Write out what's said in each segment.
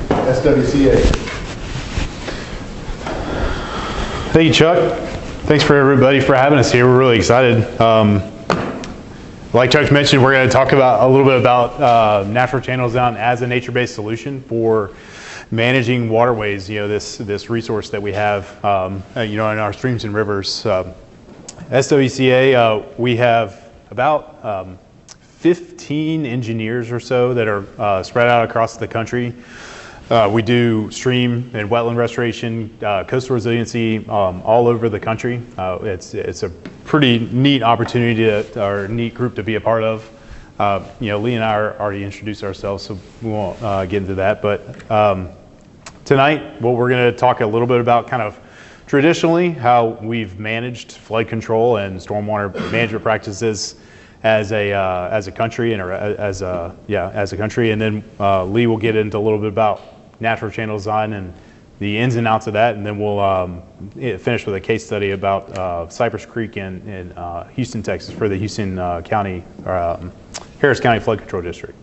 SWCA. Thank you, Chuck. Thanks for everybody for having us here. We're really excited. Like Chuck mentioned, we're going to talk about a little bit about natural channels down as a nature-based solution for managing waterways. This resource that we have, in our streams and rivers. SWCA, we have about 15 engineers or so that are spread out across the country. We do stream and wetland restoration, coastal resiliency all over the country. It's a pretty neat opportunity or a neat group to be a part of. Lee and I already introduced ourselves, so we won't get into that. But tonight, what we're going to talk a little bit about kind of traditionally how we've managed flood control and stormwater management practices as a country as a country, and then Lee will get into a little bit about natural channel design and the ins and outs of that, and then we'll finish with a case study about Cypress Creek in Houston, Texas, for the Houston County Harris County Flood Control District.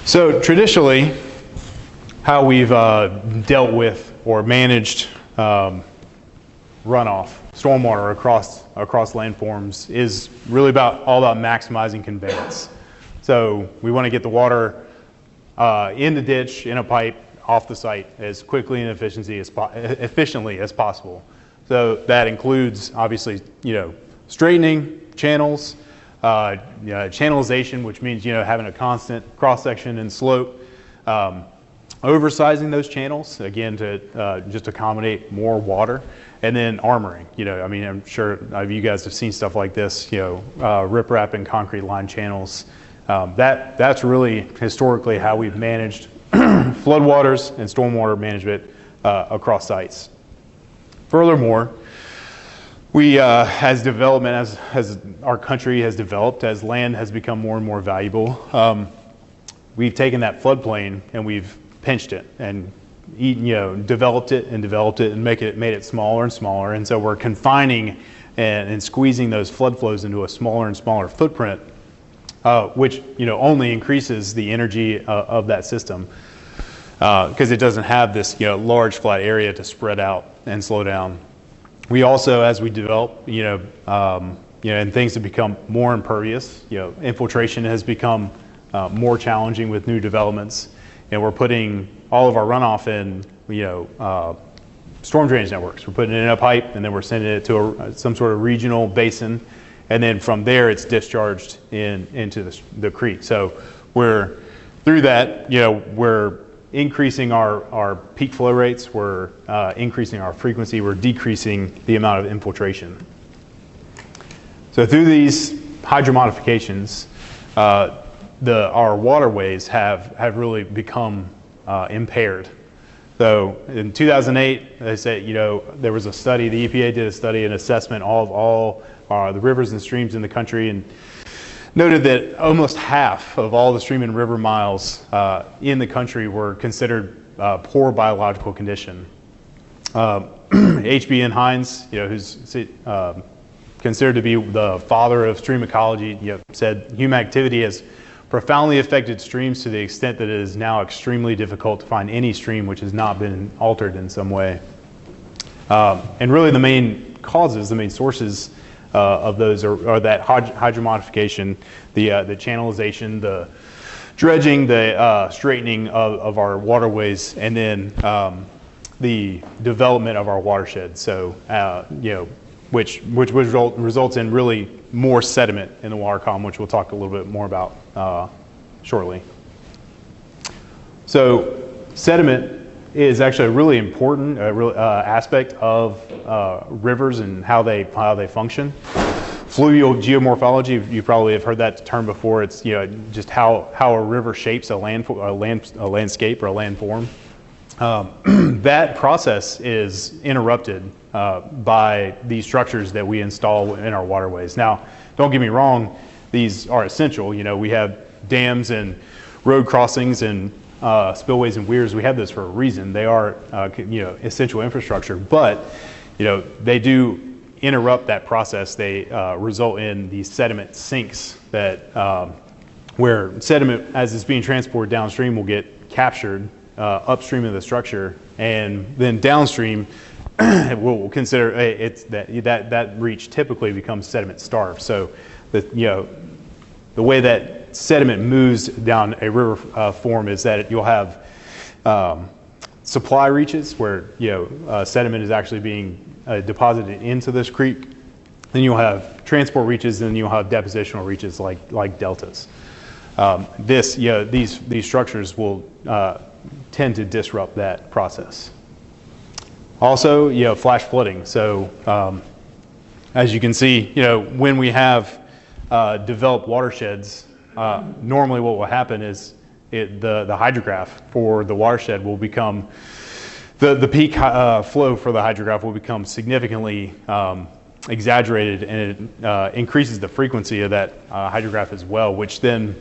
So traditionally, how we've dealt with or managed runoff, stormwater across landforms is really all about maximizing conveyance. So we want to get the water in the ditch, in a pipe, off the site as quickly and efficiently as possible. So that includes obviously straightening channels, channelization, which means having a constant cross section and slope, oversizing those channels again to just accommodate more water. And then armoring, I'm sure you guys have seen stuff like this, riprap and concrete line channels. That's really historically how we've managed floodwaters and stormwater management across sites. Furthermore, we, as development, as our country has developed, as land has become more and more valuable, we've taken that floodplain and we've pinched it and developed it and made it smaller and smaller. And so we're confining and squeezing those flood flows into a smaller and smaller footprint, which only increases the energy of that system because it doesn't have this large flat area to spread out and slow down. We also, as we develop, and things have become more impervious, infiltration has become more challenging with new developments, and we're putting all of our runoff in, storm drainage networks. We're putting it in a pipe, and then we're sending it to some sort of regional basin, and then from there it's discharged into the creek. So we're through that, we're increasing our peak flow rates, we're increasing our frequency, we're decreasing the amount of infiltration. So through these hydromodifications, our waterways have really become impaired. So in 2008, they said, there was a study, the EPA did a study, an assessment of all the rivers and streams in the country, and noted that almost half of all the stream and river miles in the country were considered poor biological condition. H.B. Hines, who's considered to be the father of stream ecology, said human activity has profoundly affected streams to the extent that it is now extremely difficult to find any stream which has not been altered in some way. And really the main causes, the main sources of those are that hydromodification, the channelization, the dredging, the straightening of our waterways, and then the development of our watershed. So, which results in really more sediment in the water column, which we'll talk a little bit more about shortly. So sediment is actually a really important aspect of rivers and how they function. Fluvial geomorphology, you probably have heard that term before. It's just how a river shapes a landscape or a landform. That process is interrupted by these structures that we install in our waterways. Now, don't get me wrong, these are essential. We have dams and road crossings and spillways and weirs. We have those for a reason. They are essential infrastructure, but they do interrupt that process. They result in these sediment sinks that where sediment, as it's being transported downstream, will get captured upstream of the structure, and then downstream we'll consider it's that reach typically becomes sediment starved. So the way that sediment moves down a river form is that you'll have supply reaches where sediment is actually being deposited into this creek. Then you'll have transport reaches, and then you'll have depositional reaches like deltas. These structures will tend to disrupt that process. Also, flash flooding. So as you can see, when we have developed watersheds, normally what will happen is the hydrograph for the watershed will become, the peak flow for the hydrograph will become significantly exaggerated, and it increases the frequency of that hydrograph as well, which then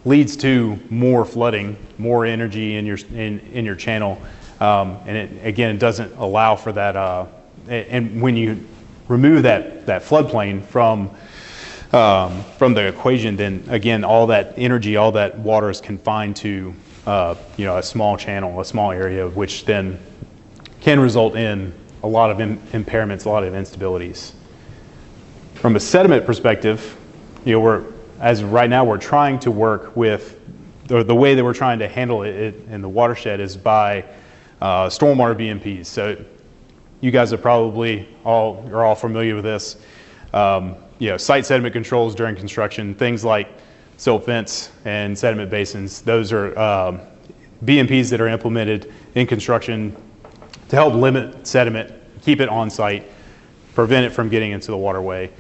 leads to more flooding, more energy in your channel, and it doesn't allow for that. And when you remove that floodplain from the equation, then again all that energy, all that water is confined to a small channel, a small area, which then can result in a lot of impairments, a lot of instabilities. From a sediment perspective, as of right now, we're trying to work with, the way that we're trying to handle it in the watershed is by stormwater BMPs. So you guys are probably all familiar with this. Site sediment controls during construction, things like silt fence and sediment basins. Those are BMPs that are implemented in construction to help limit sediment, keep it on site, prevent it from getting into the waterway.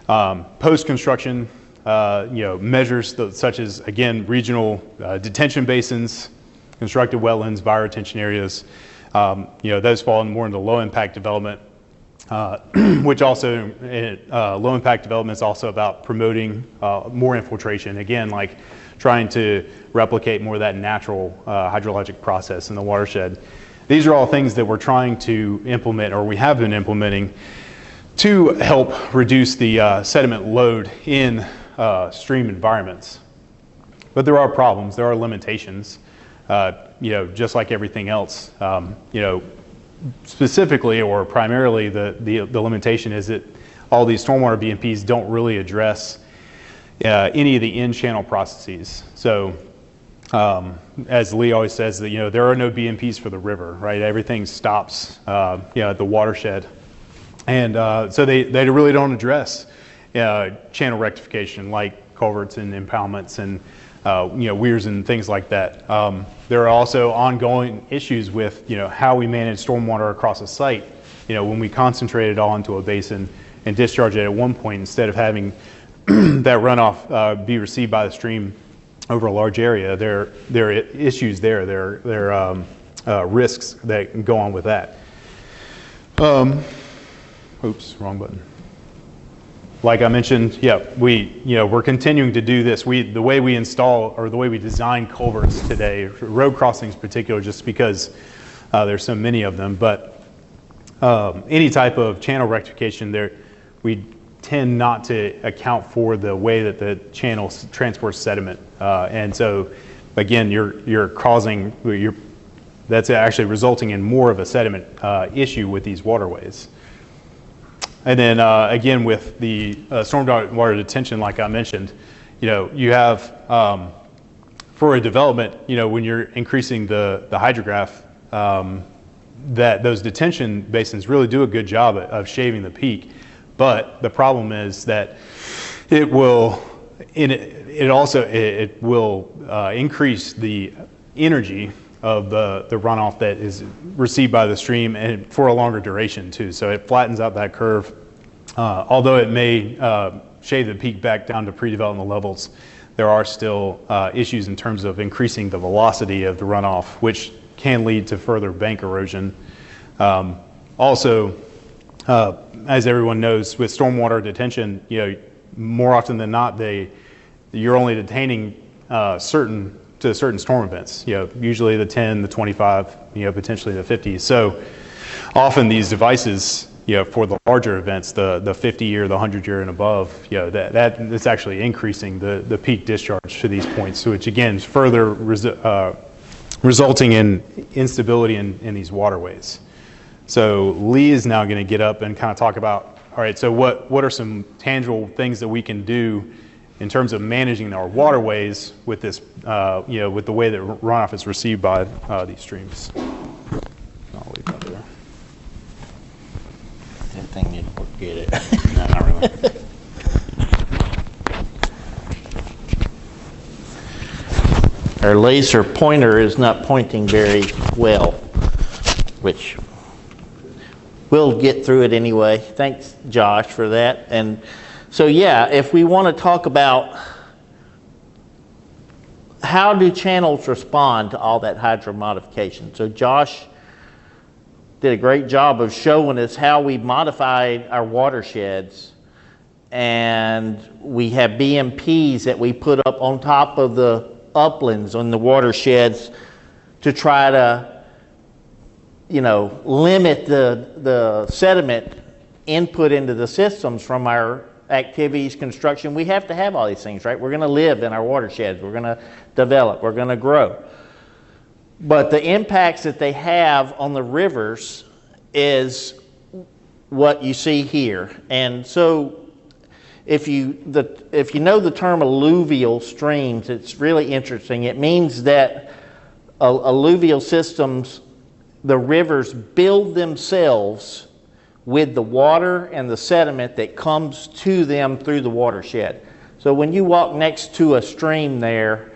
Post-construction, measures such as, again, regional detention basins, constructed wetlands, bioretention areas, those fall more into low impact development, which also, low impact development is also about promoting more infiltration, again, like trying to replicate more of that natural hydrologic process in the watershed. These are all things that we're trying to implement, or we have been implementing, to help reduce the sediment load in stream environments. But there are problems, there are limitations, just like everything else. Specifically or primarily the limitation is that all these stormwater BMPs don't really address any of the in-channel processes. So as Lee always says, that there are no BMPs for the river, right? Everything stops at the watershed. And so they really don't address channel rectification like culverts and impoundments and weirs and things like that. There are also ongoing issues with how we manage stormwater across a site. When we concentrate it all into a basin and discharge it at one point instead of having that runoff be received by the stream over a large area, there are issues there. There are risks that can go on with that. Oops, wrong button. Like I mentioned, we're continuing to do this. The way we install, or the way we design culverts today, road crossings in particular, just because there's so many of them, but any type of channel rectification, we tend not to account for the way that the channel transports sediment, and so again, that's actually resulting in more of a sediment issue with these waterways. And then again, with the stormwater detention, like I mentioned, you have for a development, when you're increasing the hydrograph, that those detention basins really do a good job of shaving the peak. But the problem is that it will increase the energy of the runoff that is received by the stream, and for a longer duration too. So it flattens out that curve. Although it may shave the peak back down to pre-development levels, there are still issues in terms of increasing the velocity of the runoff, which can lead to further bank erosion. Also, as everyone knows, with stormwater detention, more often than not, you're only detaining certain storm events. Usually the 10, the 25, potentially the 50. So often these devices for the larger events, the 50-year, the 100-year and above, that's actually increasing the peak discharge to these points, so which again is further resulting in instability in these waterways. So Lee is now going to get up and kind of talk about, all right, so what are some tangible things that we can do in terms of managing our waterways with this, with the way that runoff is received by these streams. I'll leave that there. That thing didn't work, get it? No, not really. Our laser pointer is not pointing very well, which we'll get through it anyway. Thanks, Josh, for that. And so, yeah, if we want to talk about how do channels respond to all that hydromodification. So Josh did a great job of showing us how we modified our watersheds, and we have BMPs that we put up on top of the uplands on the watersheds to try to, limit the sediment input into the systems from our activities, construction. We have to have all these things, right? We're going to live in our watersheds. We're going to develop. We're going to grow. But the impacts that they have on the rivers is what you see here. And so if you know the term alluvial streams, it's really interesting. It means that alluvial systems, the rivers build themselves with the water and the sediment that comes to them through the watershed. So when you walk next to a stream there,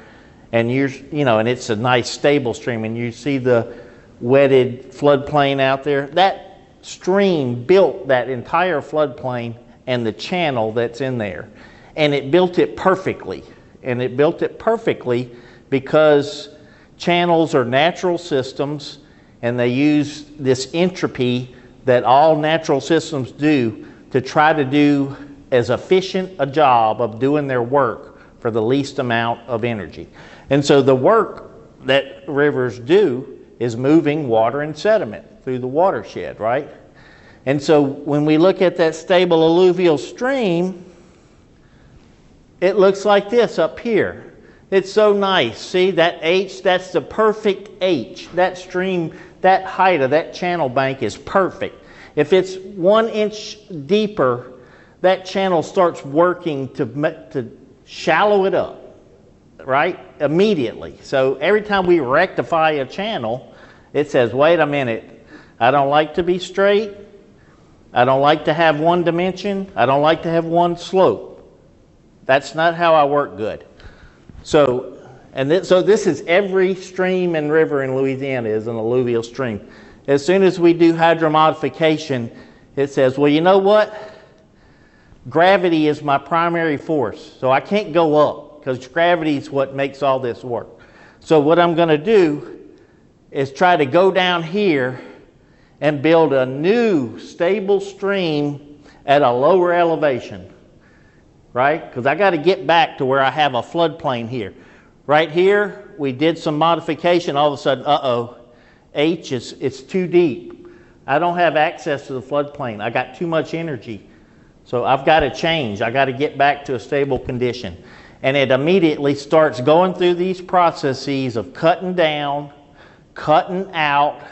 and and it's a nice stable stream, and you see the wetted floodplain out there, that stream built that entire floodplain and the channel that's in there. And it built it perfectly. And it built it perfectly because channels are natural systems, and they use this entropy that all natural systems do to try to do as efficient a job of doing their work for the least amount of energy. And so the work that rivers do is moving water and sediment through the watershed, right? And so when we look at that stable alluvial stream, it looks like this up here. It's so nice. See that H? That's the perfect H. That stream, that height of that channel bank is perfect. If it's 1 inch deeper, that channel starts working to shallow it up, right? Immediately. So every time we rectify a channel, it says, wait a minute, I don't like to be straight. I don't like to have one dimension. I don't like to have one slope. That's not how I work good. So, so this is every stream and river in Louisiana is an alluvial stream. As soon as we do hydromodification, it says, well, you know what? Gravity is my primary force, so I can't go up because gravity is what makes all this work. So what I'm going to do is try to go down here and build a new stable stream at a lower elevation, right? Because I got to get back to where I have a floodplain here. Right here, we did some modification. All of a sudden, it's too deep. I don't have access to the floodplain. I got too much energy. So I've got to change. I got to get back to a stable condition. And it immediately starts going through these processes of cutting down, cutting out,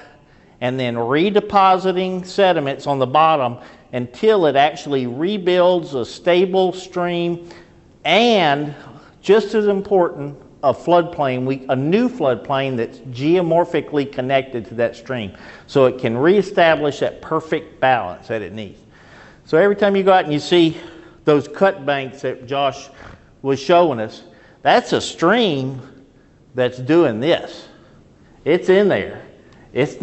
and then redepositing sediments on the bottom until it actually rebuilds a stable stream and, just as important, a floodplain, a new floodplain that's geomorphically connected to that stream, so it can reestablish that perfect balance that it needs. So every time you go out and you see those cut banks that Josh was showing us, that's a stream that's doing this. It's in there. That's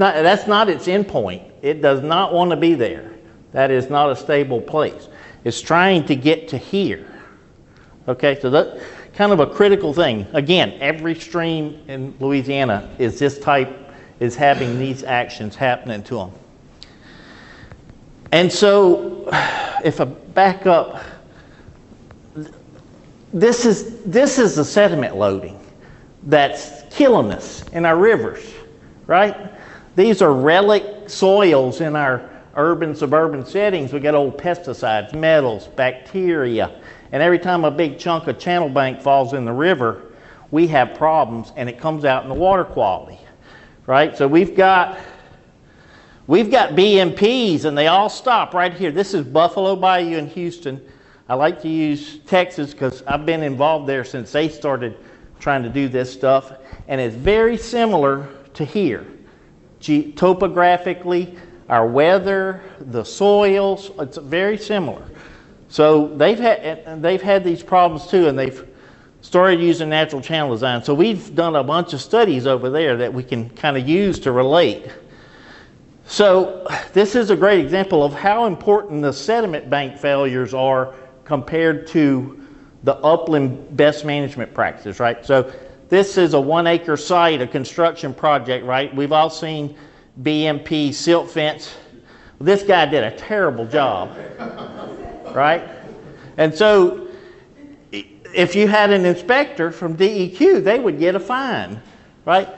not its endpoint. It does not want to be there. That is not a stable place. It's trying to get to here. Okay, so that's kind of a critical thing. Again, every stream in Louisiana is having these actions happening to them. And so, if I back up, this is the sediment loading that's killing us in our rivers, right? These are relic soils in our urban, suburban settings, we got old pesticides, metals, bacteria, and every time a big chunk of channel bank falls in the river, we have problems, and it comes out in the water quality, right? So we've got BMPs, and they all stop right here. This is Buffalo Bayou in Houston. I like to use Texas because I've been involved there since they started trying to do this stuff, and it's very similar to here. Topographically, our weather, the soils, it's very similar. So they've had these problems too, and they've started using natural channel design. So we've done a bunch of studies over there that we can kind of use to relate. So this is a great example of how important the sediment bank failures are compared to the upland best management practices, right? So this is a 1 acre site, a construction project, right? We've all seen BMP silt fence. This guy did a terrible job, right? And so if you had an inspector from DEQ, they would get a fine, right?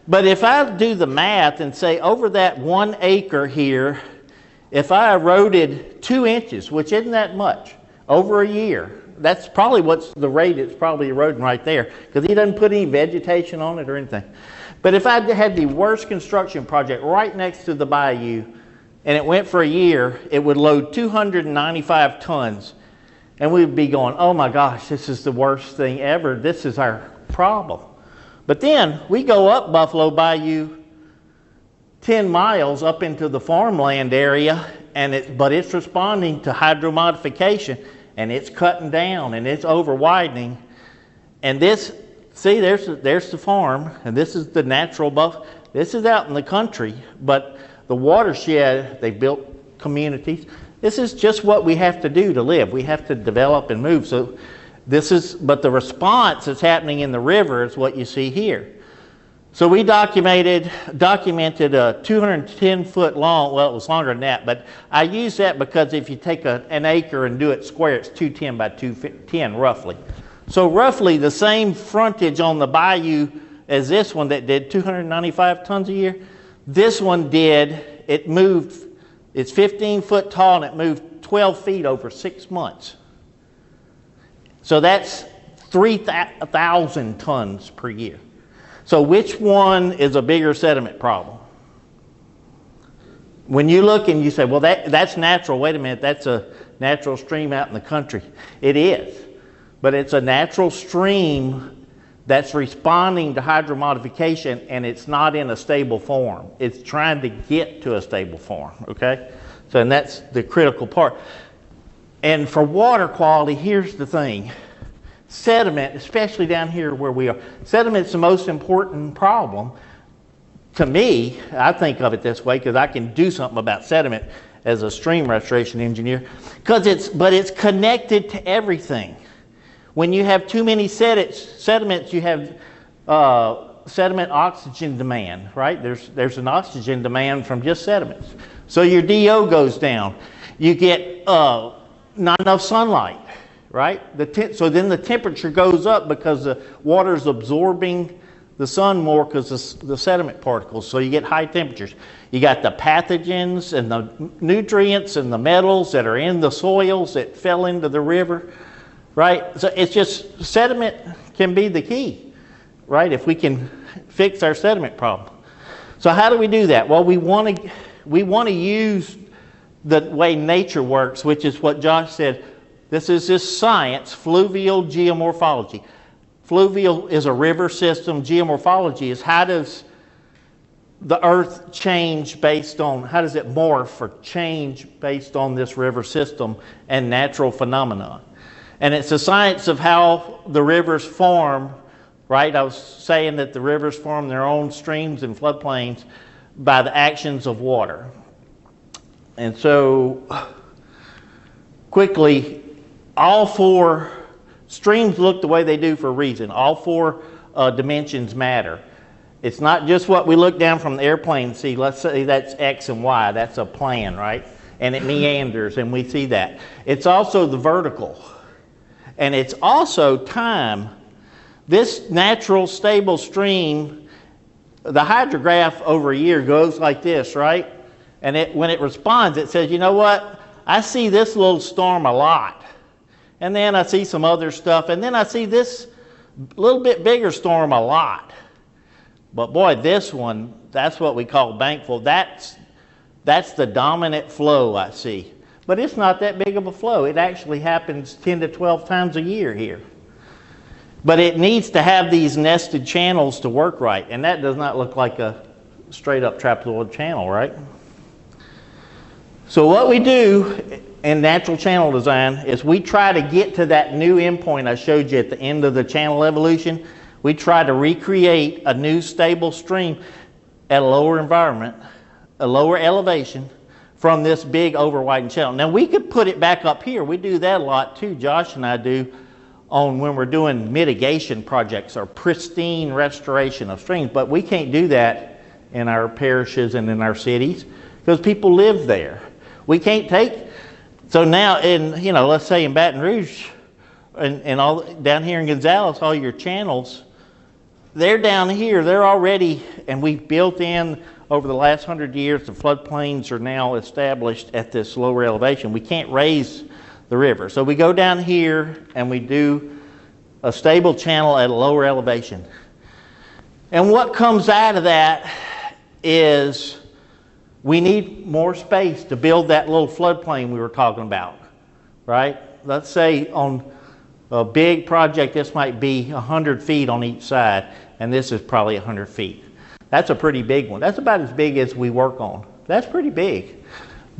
But if I do the math and say over that 1 acre here, if I eroded 2 inches, which isn't that much, over a year, that's probably what's the rate it's probably eroding right there, because he doesn't put any vegetation on it or anything. But if I had the worst construction project right next to the bayou, and it went for a year, it would load 295 tons. And we'd be going, oh my gosh, this is the worst thing ever. This is our problem. But then we go up Buffalo Bayou 10 miles up into the farmland area, but it's responding to hydromodification, and it's cutting down, and it's over widening. And this, see, there's the farm, and this is the natural buff. This is out in the country, but the watershed, they built communities. This is just what we have to do to live. We have to develop and move. So but the response that's happening in the river is what you see here. So we documented a 210-foot long, well, it was longer than that, but I use that because if you take an acre and do it square, it's 210 by 210 roughly. So roughly the same frontage on the bayou as this one that did 295 tons a year. This one did, it's 15 foot tall and it moved 12 feet over 6 months. So that's 3,000 tons per year. So which one is a bigger sediment problem? When you look and you say, well, that's natural. Wait a minute, that's a natural stream out in the country. It is. But it's a natural stream that's responding to hydromodification, and it's not in a stable form. It's trying to get to a stable form, okay? So, and that's the critical part. And for water quality, here's the thing. Sediment, especially down here where we are, sediment's the most important problem. To me, I think of it this way because I can do something about sediment as a stream restoration engineer, but it's connected to everything. When you have too many sediments, you have sediment oxygen demand, right? There's an oxygen demand from just sediments. So your DO goes down. You get not enough sunlight, right? So then the temperature goes up because the water's absorbing the sun more because the sediment particles. So you get high temperatures. You got the pathogens and the nutrients and the metals that are in the soils that fell into the river, right? So it's just, sediment can be the key, right? If we can fix our sediment problem. So how do we do that? Well, we want to use the way nature works, which is what Josh said. This is this science, fluvial geomorphology. Fluvial is a river system. Geomorphology is how does the earth change based on, how does it morph or change based on this river system and natural phenomena. And it's a science of how the rivers form, right? I was saying that the rivers form their own streams and floodplains by the actions of water. And so, quickly, all four streams look the way they do for a reason. All four dimensions matter. It's not just what we look down from the airplane and see. Let's say that's X and Y. That's a plan, right? And it meanders, and we see that. It's also the vertical. And it's also time. This natural stable stream, the hydrograph over a year goes like this, right? And when it responds, it says, you know what? I see this little storm a lot. And then I see some other stuff. And then I see this little bit bigger storm a lot. But boy, this one, that's what we call bank flow. That's the dominant flow I see. But it's not that big of a flow. It actually happens 10 to 12 times a year here. But it needs to have these nested channels to work right. And that does not look like a straight up trapezoid channel, right? So what we do in natural channel design is we try to get to that new endpoint I showed you at the end of the channel evolution. We try to recreate a new stable stream at a lower environment, a lower elevation from this big over-widened channel. Now we could put it back up here. We do that a lot too, Josh and I do, on when we're doing mitigation projects or pristine restoration of streams. But we can't do that in our parishes and in our cities because people live there. We can't take, so now in, you know, let's say in Baton Rouge and all down here in Gonzales, all your channels, they're down here, they're already, and we've built in over the last 100 years, the floodplains are now established at this lower elevation. We can't raise the river. So we go down here and we do a stable channel at a lower elevation. And what comes out of that is we need more space to build that little floodplain we were talking about, right? Let's say on a big project, this might be 100 feet on each side, and this is probably 100 feet. That's a pretty big one. That's about as big as we work on. That's pretty big.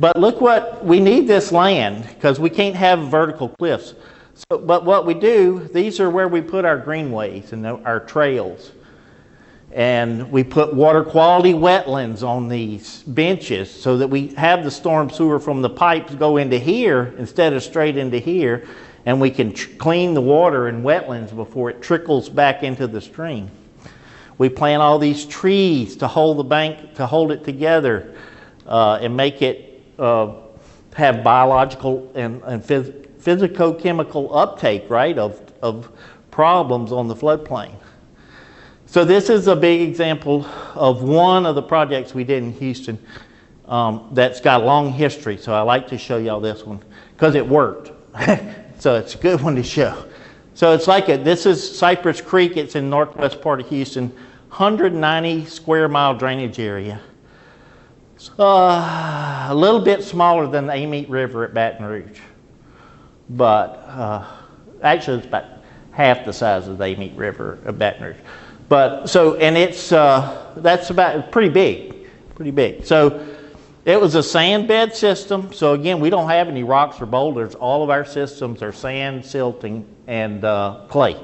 But look what, we need this land because we can't have vertical cliffs. So, but what we do, these are where we put our greenways and our trails. And we put water quality wetlands on these benches so that we have the storm sewer from the pipes go into here instead of straight into here. And we can clean the water in wetlands before it trickles back into the stream. We plant all these trees to hold the bank, to hold it together and make it have biological and physico-chemical uptake, right, of problems on the floodplain. So this is a big example of one of the projects we did in Houston that's got a long history. So I like to show y'all this one because it worked. So it's a good one to show. So it's like this is Cypress Creek. It's in northwest part of Houston, 190 square mile drainage area. A little bit smaller than the Amite River at Baton Rouge. But actually it's about half the size of the Amite River at Baton Rouge. But so, and it's, that's about, pretty big. So it was a sand bed system. So again, we don't have any rocks or boulders. All of our systems are sand, silting, and clay.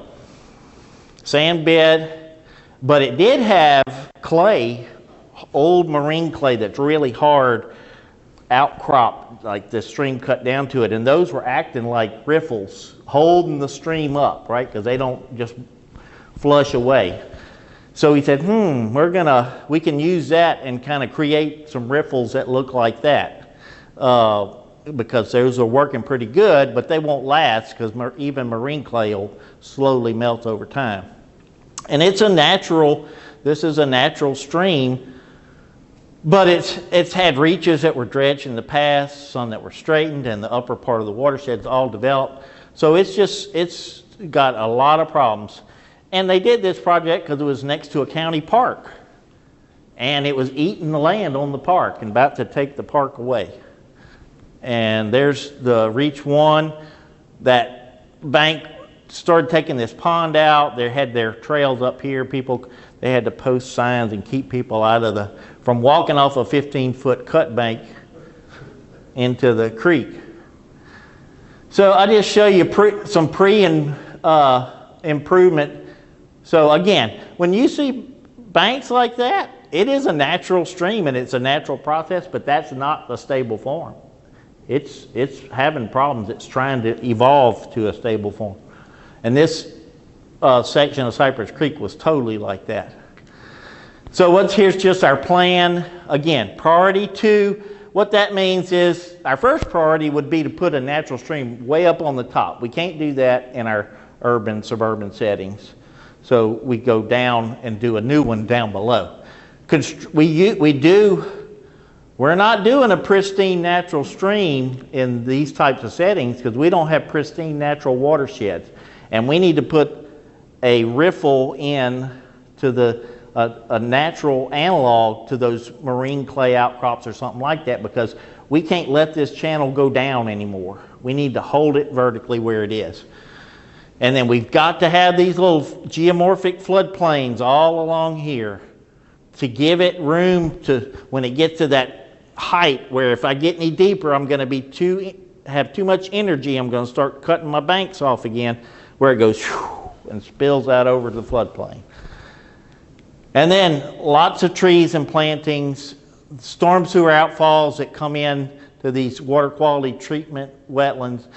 Sand bed, but it did have clay, old marine clay that's really hard, outcrop, like the stream cut down to it. And those were acting like riffles, holding the stream up, right? Because they don't just flush away. So he said, we can use that and kind of create some riffles that look like that. Because those are working pretty good, but they won't last because even marine clay will slowly melt over time. And it's a natural, this is a natural stream, but it's had reaches that were dredged in the past, some that were straightened, and the upper part of the watershed's all developed. So it's got a lot of problems. And they did this project because it was next to a county park. And it was eating the land on the park and about to take the park away. And there's the Reach 1. That bank started taking this pond out. They had their trails up here. They had to post signs and keep people out of from walking off a 15-foot cut bank into the creek. So I just show you some improvement. So again, when you see banks like that, it is a natural stream and it's a natural process, but that's not the stable form. It's having problems. It's trying to evolve to a stable form. And this section of Cypress Creek was totally like that. So here's just our plan. Again, priority 2, what that means is our first priority would be to put a natural stream way up on the top. We can't do that in our urban, suburban settings. So we go down and do a new one down below. We do We're not doing a pristine natural stream in these types of settings because we don't have pristine natural watersheds. And we need to put a riffle in to a natural analog to those marine clay outcrops or something like that, because we can't let this channel go down anymore. We need to hold it vertically where it is. And then we've got to have these little geomorphic floodplains all along here to give it room to, when it gets to that height where if I get any deeper, I'm going to have too much energy. I'm going to start cutting my banks off again, where it goes and spills out over the floodplain. And then lots of trees and plantings, storm sewer outfalls that come in to these water quality treatment wetlands,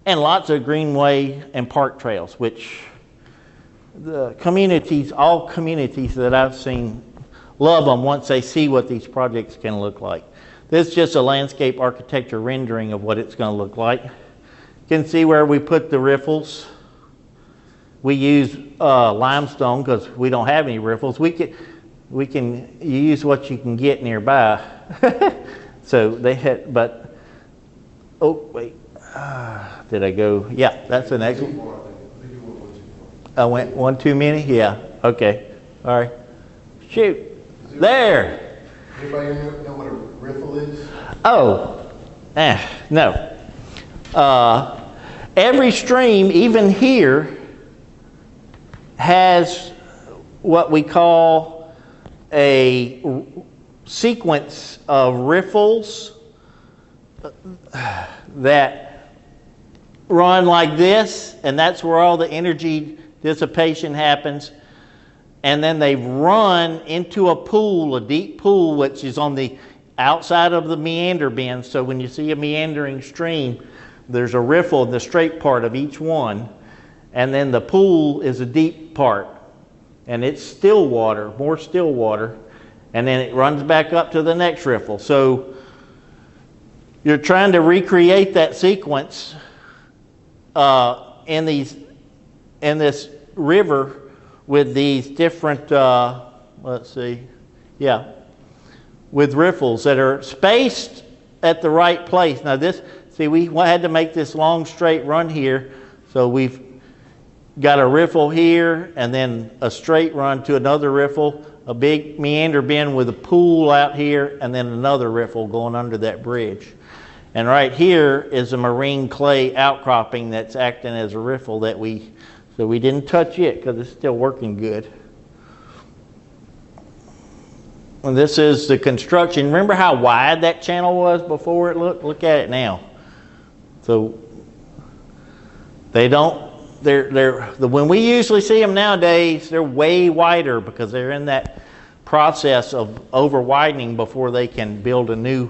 and lots of greenway and park trails, which the communities, all communities that I've seen, love them once they see what these projects can look like. This is just a landscape architecture rendering of what it's going to look like. You can see where we put the riffles. We use limestone because we don't have any riffles. We can use what you can get nearby. So they had, but, oh, wait. Did I go? Yeah, that's the next one. I went one too many? Yeah, okay. All right. Shoot. There. Anybody know what a riffle is? Oh, no. Every stream, even here, has what we call a sequence of riffles that run like this, and that's where all the energy dissipation happens. And then they run into a pool, a deep pool, which is on the outside of the meander bend. So when you see a meandering stream, there's a riffle in the straight part of each one. And then the pool is a deep part. And it's still water, more still water. And then it runs back up to the next riffle. So you're trying to recreate that sequence in this river with these different, with riffles that are spaced at the right place. Now we had to make this long straight run here, so we've got a riffle here and then a straight run to another riffle, a big meander bend with a pool out here, and then another riffle going under that bridge. And right here is a marine clay outcropping that's acting as a riffle that so we didn't touch it because it's still working good. And this is the construction. Remember how wide that channel was before it looked? Look at it now. So when we usually see them nowadays, they're way wider because they're in that process of over widening before they can build a new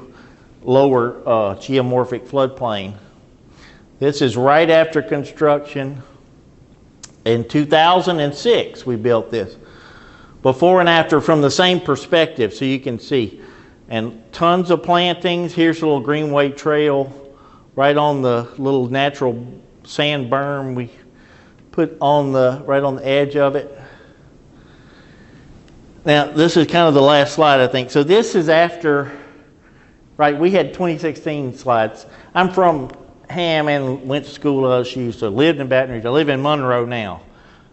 lower geomorphic floodplain. This is right after construction. In 2006, we built this. Before and after from the same perspective, so you can see. And tons of plantings. Here's a little greenway trail right on the little natural sand berm we put right on the edge of it. Now, this is kind of the last slide, I think. So this is after, right, we had 2016 slides. I'm from Hammond, went to school at OSU, so lived in Baton Rouge. I live in Monroe now,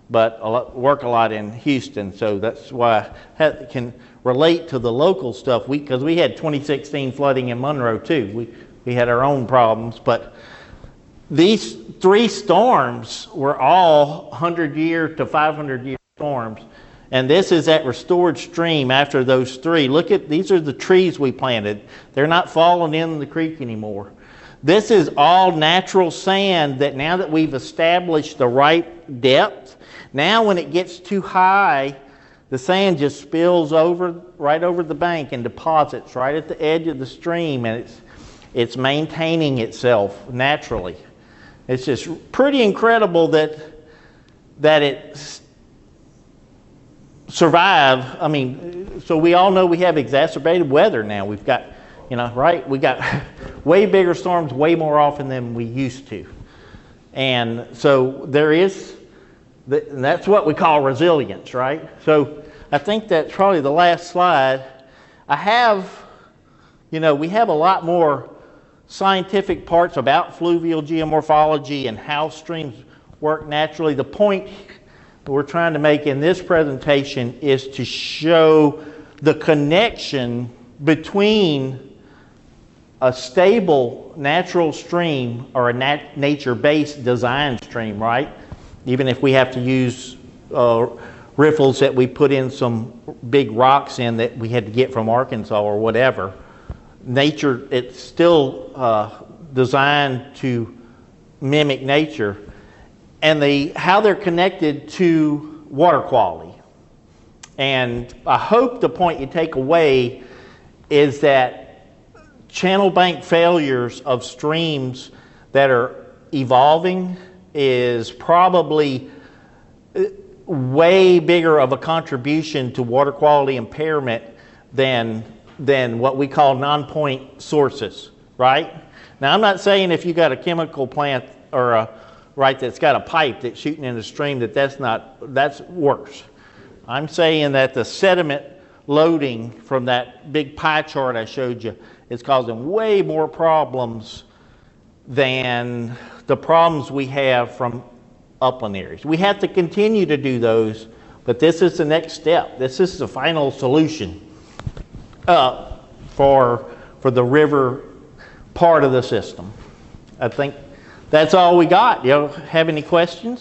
but work a lot in Houston, so that's why I can relate to the local stuff. Because we had 2016 flooding in Monroe too. We had our own problems, but these three storms were all 100-year to 500-year storms. And this is that restored stream after those three. Look at, these are the trees we planted. They're not falling in the creek anymore. This is all natural sand that now that we've established the right depth, now when it gets too high, the sand just spills right over the bank and deposits right at the edge of the stream, and it's maintaining itself naturally. It's just pretty incredible that it survived. I mean, so we all know we have exacerbated weather now. We've got, right? We got way bigger storms way more often than we used to. And so that's what we call resilience, right? So I think that's probably the last slide. I have You know, we have a lot more scientific parts about fluvial geomorphology and how streams work naturally. The point we're trying to make in this presentation is to show the connection between a stable natural stream or a nature-based design stream, right? Even if we have to use riffles that we put in some big rocks in that we had to get from Arkansas or whatever. Nature, it's still designed to mimic nature, and how they're connected to water quality. And I hope the point you take away is that channel bank failures of streams that are evolving is probably way bigger of a contribution to water quality impairment than what we call non-point sources, right? Now, I'm not saying if you got a chemical plant or that's got a pipe that's shooting in the stream that's worse. I'm saying that the sediment loading from that big pie chart I showed you is causing way more problems than the problems we have from upland areas. We have to continue to do those, but this is the next step. This is the final solution for the river part of the system. I think that's all we got. You have any questions?